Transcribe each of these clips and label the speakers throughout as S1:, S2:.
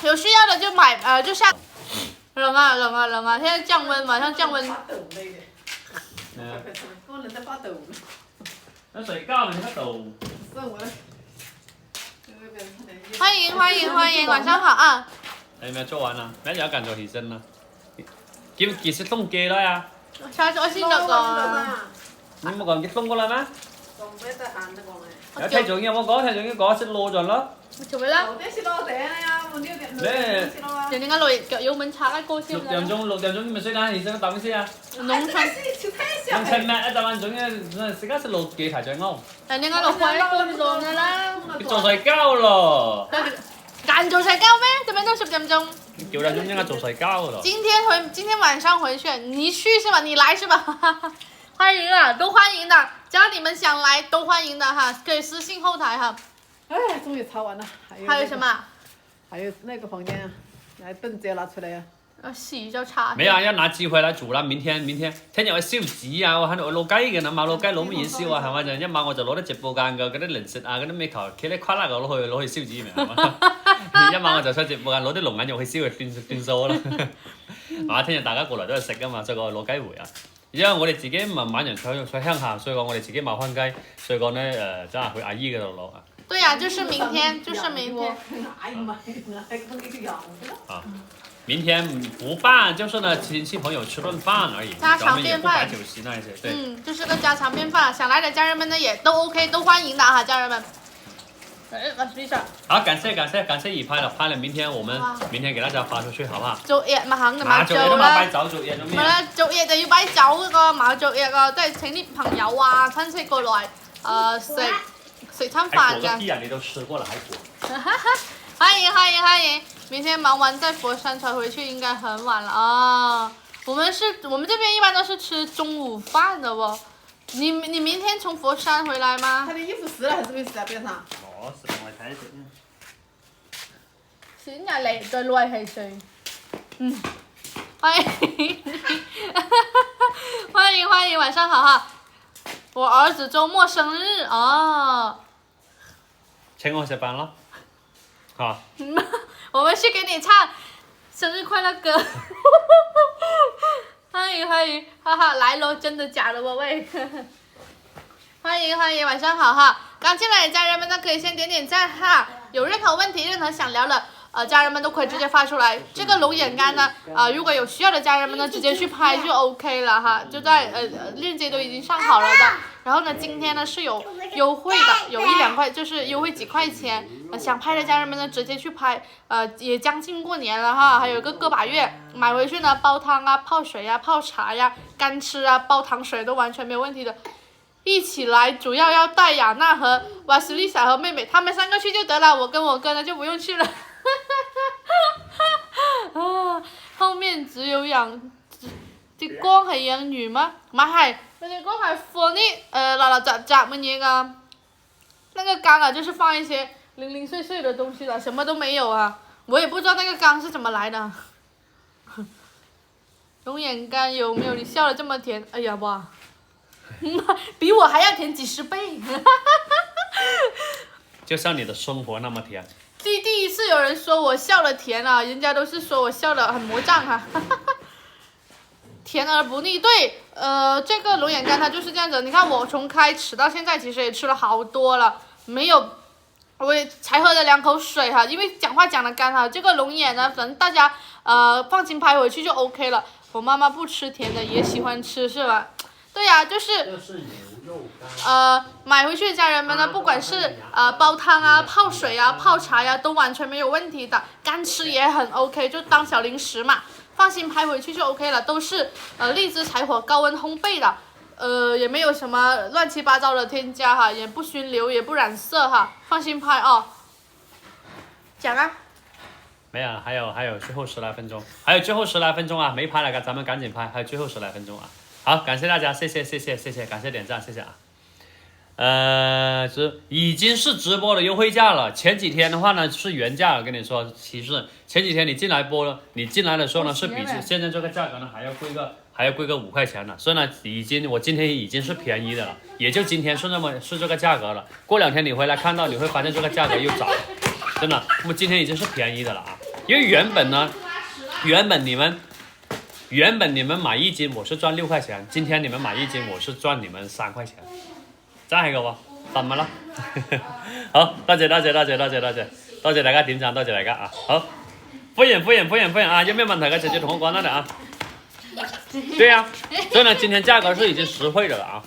S1: 有需要的就买，就下。冷啊冷啊冷啊！现在降温，马上降温。
S2: 我冷得发抖。
S3: 那睡觉你发抖。
S1: 欢迎欢迎欢迎，晚上好啊！
S3: 你咪做完啦，你一陣間就起身啦。其實凍機啦呀？
S1: 我先咗個。
S3: 你冇講結凍過啦咩？
S2: 凍咩得閒得講嘅。
S3: 有睇重要冇講，睇重要講先攞咗啦。
S1: 做咩啦？
S2: 我先攞頂呀，我呢個
S3: 咩？
S1: 人哋個腳要門插喺高先。
S3: 6點鐘你咪睡啦，起身等先啊。
S1: 農村。
S3: 農村咩？一陣間仲要時間先落機睇最啱。
S1: 人哋個落快工作㗎啦。
S3: 你做睡覺咯。
S1: 趕做睡覺咩？怎麼到10點鐘
S3: ？9點鐘應該做睡覺咯。
S1: 今天晚上回去，你去是吧？你來是吧？歡迎啊，都歡迎的，只要你們想來都歡迎的哈，可以私信後台哈。
S2: 哎，終於擦完了。
S1: 還有什麼？
S2: 還有那個房間啊，來凳子要拿出來呀。
S1: 洗就擦。
S3: 沒啊，要拿機回來做啦。明天聽日我燒紙啊，我喺度攞雞嘅，冇攞雞攞乜嘢燒啊？係咪就一晚我就攞啲直播間嘅嗰啲零食啊，嗰啲咩球茄哩夸啦嘅攞去燒紙咪係嘛？一晚我就上直播間攞啲龍眼肉去燒去斷數啦。啊，聽日大家過嚟都係食噶嘛，所以講攞雞回啊。因為我哋自己唔係人喺鄉下，所以講我哋自己買翻雞，所以講咧真係去阿姨嗰度攞啊。
S1: 對呀，就是明天，就是明天。
S3: 啊。明天不辦，就是呢親戚朋友吃頓飯而已，
S1: 家常便飯，
S3: 酒席那些，對。
S1: 就是個家常便飯，想來的家人們呢也都 OK，都歡迎的哈，家人們。
S3: 好，感謝已拍了，明天我們明天給大家發出去，好不好？
S1: 做嘢咪肯定冇做啦。
S3: 擺酒做嘢做咩？
S1: 唔係啦，做嘢就要擺酒嗰個，冇做嘢個，即係請啲朋友啊、親戚過來，食餐飯嘅。
S3: 啲人你都吃過了，還果。
S1: 歡迎，明天忙完在佛山才回去，應該很晚了啊。我們這邊一般都是吃中午飯的喎。你明天從佛山回來嗎？
S2: 他的衣服濕了還是沒濕啊？邊上？
S3: 我濕了，我睇一睇。
S1: 先入嚟再攞係誰？歡迎，晚上好哈！我兒子周末生日哦。
S3: 請我食飯咯。好。
S1: 我們去給你唱生日快樂歌。歡迎，哈哈，來咯，真的假的喎喂？歡迎，晚上好哈！剛進來的家人們呢，可以先點點讚哈。有任何問題、任何想聊的，家人們都可以直接發出來。這個龍眼乾呢，如果有需要的家人們呢，直接去拍就 OK 了哈，就在鏈接都已經上好了的。然後呢，今天呢是有優惠的，有1-2塊，就是優惠幾塊錢。想拍的家人們呢，直接去拍。也將近過年了哈，還有個把月，買回去呢煲湯啊、泡水啊、泡茶呀、乾吃啊、煲糖水都完全沒有問題的。一起來，主要要帶雅娜和瓦斯麗莎和妹妹，他們3個去就得了，我跟我哥呢就不用去了。後面只有啲光係養魚嗎？唔係，嗰啲光係放啲垃雜乜嘢㗎。那個缸啊，就是放一些零零碎碎的東西的，什麼都沒有啊。我也不知道那個缸是怎麼來的。龍眼乾有沒有你笑得這麼甜？哎呀哇，比我還要甜幾10倍。
S3: 就像你的生活那麼甜。
S1: 第一次有人說我笑得甜啊，人家都是說我笑得很魔障哈。甜而不膩，對，這個龍眼乾它就是這樣子。你看我從開始到現在，其實也吃了好多了，沒有，我也才喝了2口水哈，因為講話講得乾哈。這個龍眼呢，反正大家放心拍回去就 OK 了。我媽媽不吃甜的，也喜歡吃是吧？對呀，就是買回去的家人們呢，不管是煲湯啊、泡水啊、泡茶呀，都完全沒有問題的，乾吃也很 OK，就當小零食嘛。放心拍回去就 OK 了，都是荔枝柴火高溫烘焙的，也沒有什麼亂七八糟的添加哈，也不熏流也不染色哈，放心拍哦。講啊。
S3: 沒有，還有最後10來分鐘，還有最後10來分鐘啊，沒拍了，咱們趕緊拍，還有最後10來分鐘啊。好，感謝大家，謝謝，感謝點讚，謝謝啊。已經是直播的優惠價了。前幾天的話呢是原價，我跟你說，其實前幾天你進來播了，你進來的時候呢是比現在這個價格呢還要貴個5塊錢了。所以呢，我今天已經是便宜的了，也就今天是這個價格了。過2天你回來看到，你會發現這個價格又漲，真的，我今天已經是便宜的了啊。因为原本你们买1斤我是赚6块钱，今天你们買1斤我是賺你們3塊錢，真係㗎喎，得咪啦？好，多謝大家點讚，多謝大家啊！好，歡迎啊！有咩問題嘅直接同我講得啦啊！對呀、所以呢，今天價格是已經實惠的了啊！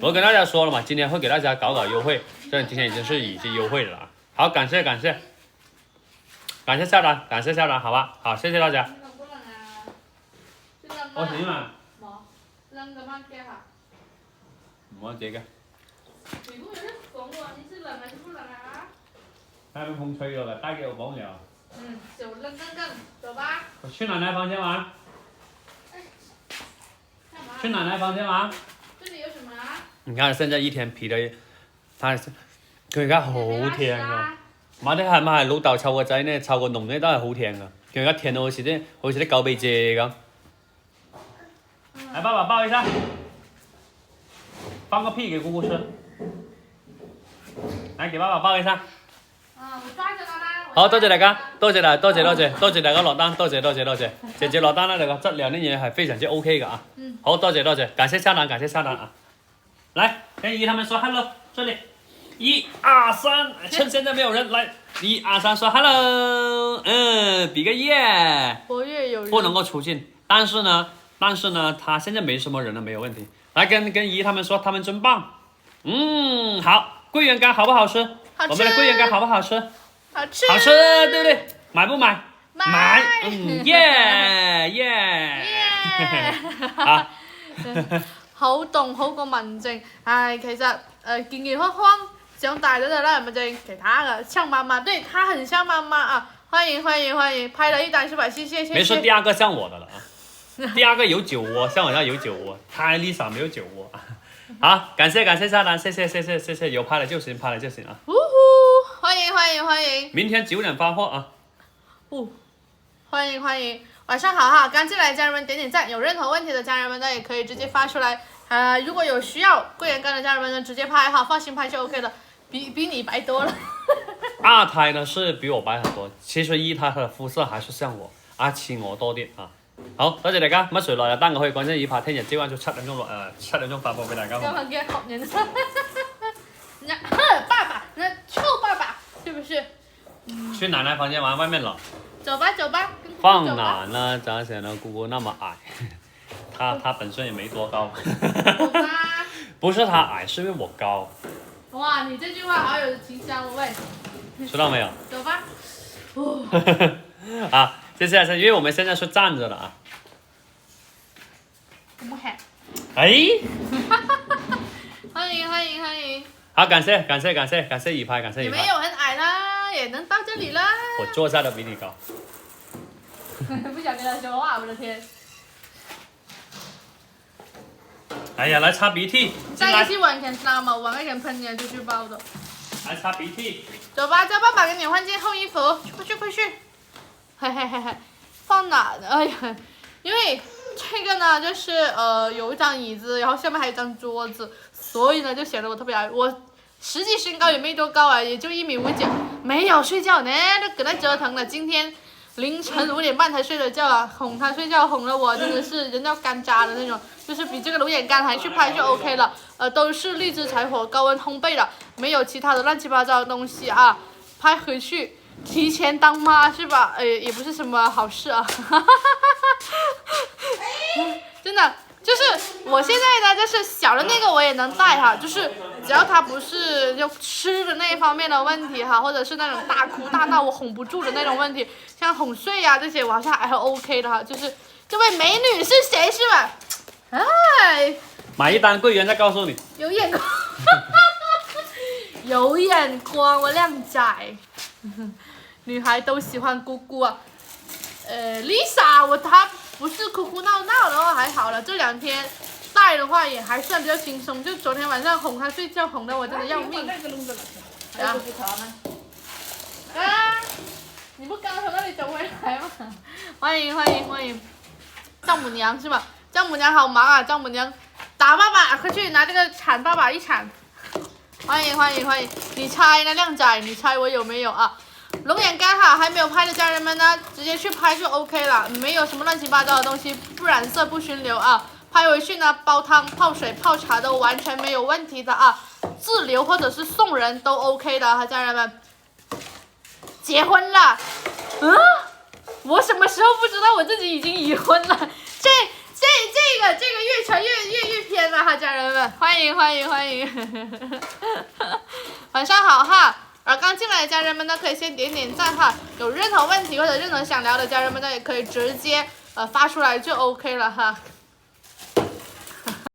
S3: 我跟大家說了嘛，今天會給大家搞優惠，所以今天已經優惠了啊！好，感謝下單，好吧？好，謝謝大家。我點啊？冇，冷嘅嗎？嘅嚇。唔好這個。你不是講我你是冷還是不冷啊？太被風吹了，帶給我風了。手冷，走吧。我去奶奶房間玩。去奶奶房間玩。這裡有什麼啊？你看現在一天皮的，佢而家好甜啊！媽的係咪係老豆湊個仔呢？湊個濃呢都係好甜噶，佢而家甜到好似啲狗鼻借咁。來，爸爸抱一下，放個屁給姑姑吃。來，給爸爸抱一下。我抓着他啦。好，多謝大家，多謝大家落單，多謝，姐姐落單啦，這個質量啲嘢係非常之 OK 噶啊。好，多謝，感謝下單啊。來，跟姨他們說 hello， 這裡，1、2、3，趁現在沒有人，來，1、2、3說 hello，比個耶。活躍有人。不能夠出鏡，但是呢，他現在沒什麼人了，沒有問題。來跟姨他們說，他們真棒。好，桂圓乾好不好吃？我們的桂圓乾好不好吃？好吃，對不對？買不買？買。耶。好。好凍好過文靜，其實健健康康長大咗就啦，文靜其他的像媽媽，對，他很像媽媽啊！歡迎，拍了一單是吧？謝謝。沒說第二個像我的了啊。第二個有酒窩，像我這有酒窩，他 Lisa 沒有酒窩。好，感謝下單，謝，有拍了就行啊。歡迎，明天9點發貨啊。歡迎，晚上好哈！剛進來的家人們點讚，有任何問題的家人們呢也可以直接發出來。如果有需要桂圓乾的家人們呢，直接拍哈，放心拍就 OK 了，比你白多了。二胎呢是比我白很多，其實一胎的膚色還是像我，阿似我多啲啊。好，多謝大家，乜誰來單我可以講真，以拍聽日朝晚7點鐘發佈俾大家。幹嘛給好人？爸爸，那臭爸爸，是不是？去奶奶房間玩，外面冷。走吧。放哪呢？咋顯得姑姑那麼矮？她本身也沒多高。不是她矮，是因為我高。哇，你這句話好有情商哦，喂。收到沒有？走吧。啊，謝謝，因為我們現在是站着的啊。咁黑。哎。歡迎。好，感謝一拍，你沒有很矮啦，也能到這裡啦。我坐下都比你高。不想跟他說話，我的天。哎呀，來擦鼻涕。在一起玩看知道嗎？玩一個噴煙就去包的。來擦鼻涕。走吧，叫爸爸給你換件厚衣服。快去。嘿，放哪？哎呀，因為這個呢，就是有一張椅子，然後下面還有一張桌子，所以呢就顯得我特別矮。我實際身高也沒多高啊，也就1.59米，沒有睡覺呢，都給他折騰了。今天凌晨5點半才睡的覺啊，哄他睡覺，哄了我真的是人要乾渣的那種，就是比這個龍眼乾還去拍就 OK 了。都是荔枝柴火高溫烘焙的，沒有其他的亂七八糟的東西啊。拍回去提前當媽是吧？也不是什麼好事啊。真的。就是我現在呢，就是小的那個我也能帶哈，就是只要他不是就吃的那一方面的問題哈，或者是那種大哭大鬧我哄不住的那種問題，像哄睡呀這些我好像還是 OK 的哈。就是這位美女是誰是吧？哎，買一單桂圓再告訴你。有眼光，有眼光，我靚仔，女孩都喜歡姑姑啊。Lisa 她不是哭哭鬧鬧的話還好了，這2天帶的話也還算比較輕鬆，就昨天晚上哄她睡覺哄得我真的要命。你不剛從那裡走回來嗎？歡迎，丈母娘是吧？丈母娘好忙啊，丈母娘打爸爸，快去拿這個鏟爸爸一鏟。歡迎，你猜呢，靚仔，你猜我有沒有啊？
S1: 龙眼干哈，还没有拍的家人们呢，直接去拍就 OK 了，没有什么乱七八糟的东西，不染色不熏留啊。拍回去呢，煲汤、泡水、泡茶都完全没有问题的啊，自留或者是送人都 OK 的哈，家人们。结婚了，我什么时候不知道我自己已经已婚了？这个越传越偏了哈，家人们，欢迎，晚上好哈。刚进来的家人们呢，可以先点点赞哈。有任何问题或者任何想聊的家人们呢，也可以直接发出来就 OK 了哈。